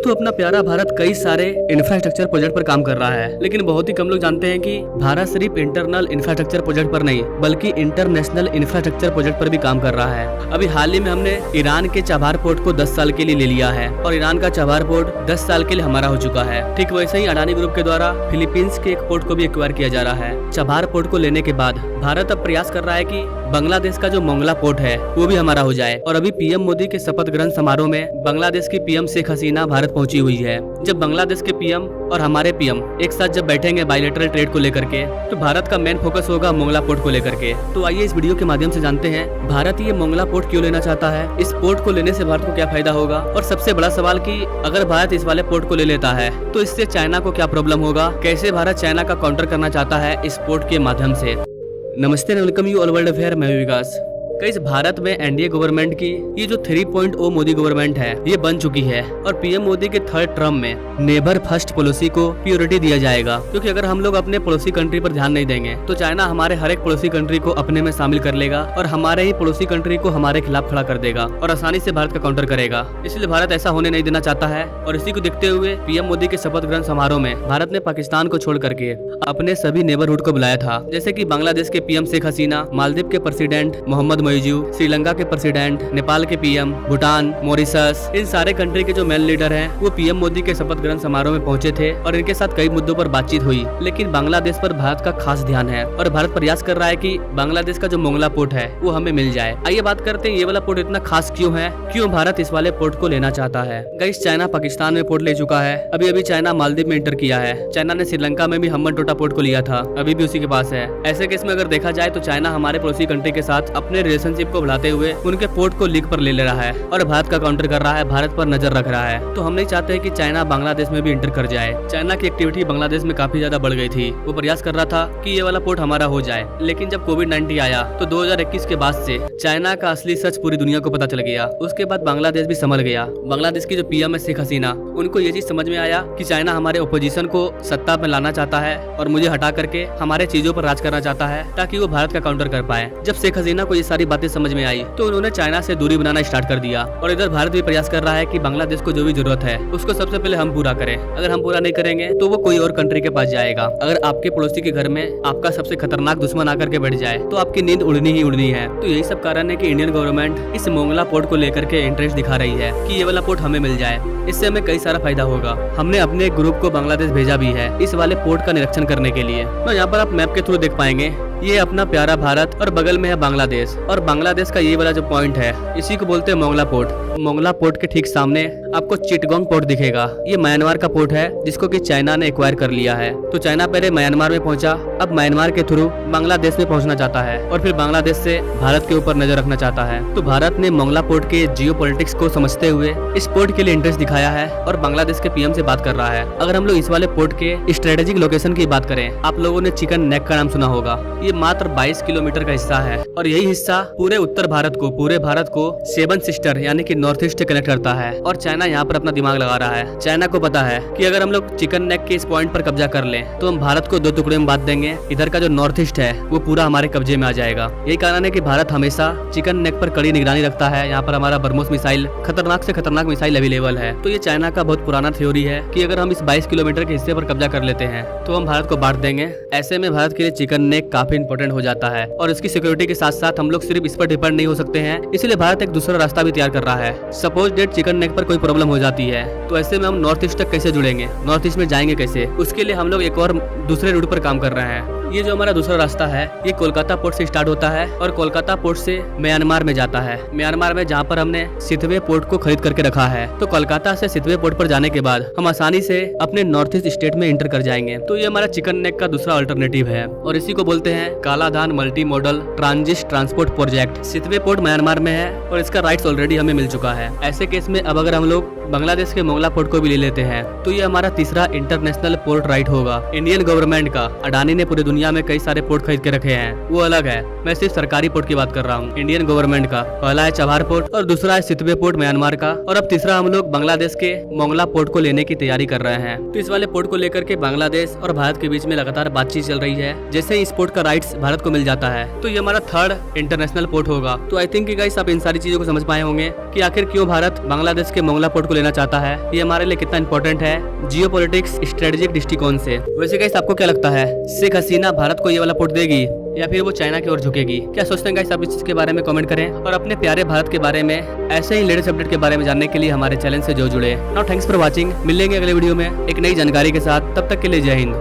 दोस्तों, अपना प्यारा भारत कई सारे इंफ्रास्ट्रक्चर प्रोजेक्ट पर काम कर रहा है, लेकिन बहुत ही कम लोग जानते हैं कि भारत सिर्फ इंटरनल इंफ्रास्ट्रक्चर प्रोजेक्ट पर नहीं बल्कि इंटरनेशनल इंफ्रास्ट्रक्चर प्रोजेक्ट पर भी काम कर रहा है। अभी हाल ही में हमने ईरान के चाबहार पोर्ट को 10 साल के लिए ले लिया है और ईरान का चाबहार पोर्ट 10 साल के लिए हमारा हो चुका है। ठीक वैसे ही अडानी ग्रुप के द्वारा फिलीपींस के एक पोर्ट को भी एक्वायर किया जा रहा है। चाबहार पोर्ट को लेने के बाद भारत अब प्रयास कर रहा है कि बांग्लादेश का जो मोंगला पोर्ट है वो भी हमारा हो जाए। और अभी पीएम मोदी के शपथ ग्रहण समारोह में बांग्लादेश की पीएम शेख हसीना भारत पहुंची हुई है। जब बांग्लादेश के पीएम और हमारे पीएम एक साथ जब बैठेंगे बायलैटरल ट्रेड को लेकर के, तो भारत का मेन फोकस होगा मोंगला पोर्ट को लेकर के। तो आइए इस वीडियो के माध्यम से जानते हैं भारत ये मोंगला पोर्ट क्यों लेना चाहता है, इस पोर्ट को लेने से भारत को क्या फायदा होगा, और सबसे बड़ा सवाल कि अगर भारत इस वाले पोर्ट को ले लेता है तो इससे चाइना को क्या प्रॉब्लम होगा, कैसे भारत चाइना का काउंटर करना चाहता है इस पोर्ट के माध्यम से। नमस्ते, welcome you all world affair, मैं विकास। इस भारत में एनडीए गवर्नमेंट की ये जो 3.0 मोदी गवर्नमेंट है ये बन चुकी है और पीएम मोदी के थर्ड टर्म में नेबर फर्स्ट पॉलिसी को प्योरिटी दिया जाएगा, क्योंकि अगर हम लोग अपने पड़ोसी कंट्री पर ध्यान नहीं देंगे तो चाइना हमारे हर एक पड़ोसी कंट्री को अपने में शामिल कर लेगा और हमारे ही पड़ोसी कंट्री को हमारे खिलाफ खड़ा कर देगा और आसानी से भारत का काउंटर करेगा। इसलिए भारत ऐसा होने नहीं देना चाहता है और इसी को देखते हुए पीएम मोदी के शपथ ग्रहण समारोह में भारत ने पाकिस्तान को छोड़ करके अपने सभी नेबरहुड को बुलाया था, जैसे की बांग्लादेश के पीएम शेख हसीना, मालदीव के प्रेसिडेंट मोहम्मद मोइजू, श्रीलंका के प्रेसिडेंट, नेपाल के पीएम, भूटान, मॉरिशस, इन सारे कंट्री के जो मेन लीडर हैं वो पीएम मोदी के शपथ ग्रहण समारोह में पहुंचे थे और इनके साथ कई मुद्दों पर बातचीत हुई। लेकिन बांग्लादेश पर भारत का खास ध्यान है और भारत प्रयास कर रहा है कि बांग्लादेश का जो मोंगला पोर्ट है वो हमें मिल जाए। आइए बात करते हैं ये वाला पोर्ट इतना खास क्यों है, क्यों भारत इस वाले पोर्ट को लेना चाहता है। गाइस, चाइना पाकिस्तान में पोर्ट ले चुका है, अभी चाइना मालदीव में एंटर किया है। चाइना ने श्रीलंका में भी हम्बनटोटा पोर्ट को लिया था, अभी भी उसी के पास है। ऐसे केस में अगर देखा जाए तो चाइना हमारे पड़ोसी कंट्री के साथ अपने रिलेशनशिप को बढ़ाते हुए उनके पोर्ट को लीक पर ले रहा है और भारत का काउंटर कर रहा है, भारत पर नजर रख रहा है। तो हम नहीं चाहते कि चाइना बांग्लादेश में भी एंटर कर जाए। चाइना की एक्टिविटी बांग्लादेश में काफी ज्यादा बढ़ गई थी, वो प्रयास कर रहा था कि ये वाला पोर्ट हमारा हो जाए। लेकिन जब कोविड-19 आया तो 2021 के बाद से चाइना का असली सच पूरी दुनिया को पता चल गया। उसके बाद बांग्लादेश भी संभल गया। बांग्लादेश की जो पीएम है शेख हसीना, उनको ये चीज समझ में आया कि चाइना हमारे ओपोजिशन को सत्ता में लाना चाहता है और मुझे हटा करके हमारे चीजों पर राज करना चाहता है ताकि वो भारत का काउंटर कर पाए। जब शेख हसीना को ये सारी बातें समझ में आई तो उन्होंने चाइना से दूरी बनाना स्टार्ट कर दिया और इधर भारत भी प्रयास कर रहा है कि बांग्लादेश को जो भी जरूरत है उसको सबसे पहले हम पूरा करें। अगर हम पूरा नहीं करेंगे तो वो कोई और कंट्री के पास जाएगा। अगर आपके पड़ोसी के घर में आपका सबसे खतरनाक दुश्मन आकर के बैठ जाए तो आपकी नींद उड़नी ही उड़नी है। तो यही सब कारण है कि इंडियन गवर्नमेंट इस मोंगला पोर्ट को लेकर के इंटरेस्ट दिखा रही है कि ये वाला पोर्ट हमें मिल जाए। इससे हमें कई सारा फायदा होगा। हमने अपने ग्रुप को बांग्लादेश भेजा भी है इस वाले पोर्ट का निरीक्षण करने के लिए। तो यहाँ पर आप मैप के थ्रू देख पाएंगे ये अपना प्यारा भारत और बगल में है बांग्लादेश, और बांग्लादेश का ये वाला जो पॉइंट है इसी को बोलते हैं मोंगला पोर्ट। मोंगला पोर्ट के ठीक सामने आपको चिटगोंग पोर्ट दिखेगा। ये म्यांमार का पोर्ट है जिसको कि चाइना ने एक्वायर कर लिया है। तो चाइना पहले म्यांमार में पहुंचा, अब म्यांमार के थ्रू बांग्लादेश में पहुंचना चाहता है और फिर बांग्लादेश से भारत के ऊपर नजर रखना चाहता है। तो भारत ने मोंगला पोर्ट के जियोपॉलिटिक्स को समझते हुए इस पोर्ट के लिए इंटरेस्ट दिखाया है और बांग्लादेश के पीएम से बात कर रहा है। अगर हम लोग इस वाले पोर्ट के स्ट्रेटेजिक लोकेशन की बात करें, आप लोगों ने चिकन नेक का नाम सुना होगा। ये मात्र 22 किलोमीटर का हिस्सा है और यही हिस्सा पूरे उत्तर भारत को, पूरे भारत को 7 सिस्टर यानी कि नॉर्थ ईस्ट कनेक्ट करता है। और चाइना यहाँ पर अपना दिमाग लगा रहा है। चाइना को पता है कि अगर हम लोग चिकन नेक के इस पॉइंट पर कब्जा कर लें तो हम भारत को 2 टुकड़े में बांट देंगे। इधर का जो नॉर्थ ईस्ट है वो पूरा हमारे कब्जे में आ जाएगा। यही कारण है कि भारत हमेशा चिकन नेक पर कड़ी निगरानी रखता है। यहाँ पर हमारा ब्रह्मोस मिसाइल, खतरनाक से खतरनाक मिसाइल अवेलेबल है। तो ये चाइना का बहुत पुराना थ्योरी है कि अगर हम इस 22 किलोमीटर के हिस्से पर कब्जा कर लेते हैं तो हम भारत को बांट देंगे। ऐसे में भारत के लिए चिकन नेक काफी इंपॉर्टेंट हो जाता है और इसकी सिक्योरिटी के साथ साथ हम लोग सिर्फ इस पर डिपेंड नहीं हो सकते हैं। इसलिए भारत एक दूसरा रास्ता भी तैयार कर रहा है। सपोज डेट चिकन नेक पर कोई प्रॉब्लम हो जाती है तो ऐसे में हम नॉर्थ ईस्ट तक कैसे जुड़ेंगे, नॉर्थ ईस्ट में जाएंगे कैसे, उसके लिए हम लोग एक और दूसरे रूट पर काम कर रहे हैं। ये जो हमारा दूसरा रास्ता है ये कोलकाता पोर्ट से स्टार्ट होता है और कोलकाता पोर्ट से म्यांमार में जाता है। म्यांमार में जहाँ पर हमने सितवे पोर्ट को खरीद करके रखा है, तो कोलकाता से सितवे पोर्ट पर जाने के बाद हम आसानी से अपने नॉर्थ ईस्ट स्टेट में इंटर कर जाएंगे। तो ये हमारा चिकन नेक का दूसरा अल्टरनेटिव है और इसी को बोलते हैं Kaladan multi modal transit transport project. Sittwe port Myanmar में है और इसका राइट्स ऑलरेडी हमें मिल चुका है। ऐसे केस में अब अगर हम लोग बांग्लादेश के मोंगला पोर्ट को भी ले लेते हैं तो ये हमारा तीसरा इंटरनेशनल पोर्ट राइट होगा इंडियन गवर्नमेंट का। अडानी ने पूरी दुनिया दुनिया में कई सारे पोर्ट खरीद के रखे हैं वो अलग है। मैं सिर्फ सरकारी पोर्ट की बात कर रहा हूँ, इंडियन गवर्नमेंट का। पहला है चबहार पोर्ट और दूसरा है सितवे पोर्ट म्यांमार का, और अब तीसरा हम लोग बांग्लादेश के मोंगला पोर्ट को लेने की तैयारी कर रहे हैं। तो इस वाले पोर्ट को लेकर के बांग्लादेश और भारत के बीच में लगातार बातचीत चल रही है। जैसे इस पोर्ट का राइट्स भारत को मिल जाता है तो ये हमारा थर्ड इंटरनेशनल पोर्ट होगा। तो आई थिंक गाइस आप इन सारी चीजों को समझ पाए होंगे कि आखिर क्यों भारत बांग्लादेश के मोंगला पोर्ट को लेना चाहता है, ये हमारे लिए कितना इंपॉर्टेंट है जियोपॉलिटिक्स स्ट्रेटेजिक दृष्टिकोण से। वैसे गाइस आपको क्या लगता है, शेख हसीना भारत को ये वाला पोर्ट देगी या फिर वो चाइना की ओर झुकेगी? क्या सोचते हैं गाइस आप इस चीज के बारे में कमेंट करें, और अपने प्यारे भारत के बारे में ऐसे ही लेटेस्ट अपडेट के बारे में जानने के लिए हमारे चैनल से जो जुड़े। नाउ थैंक्स फॉर वॉचिंग, मिलेंगे अगले वीडियो में एक नई जानकारी के साथ, तब तक के लिए जय हिंद।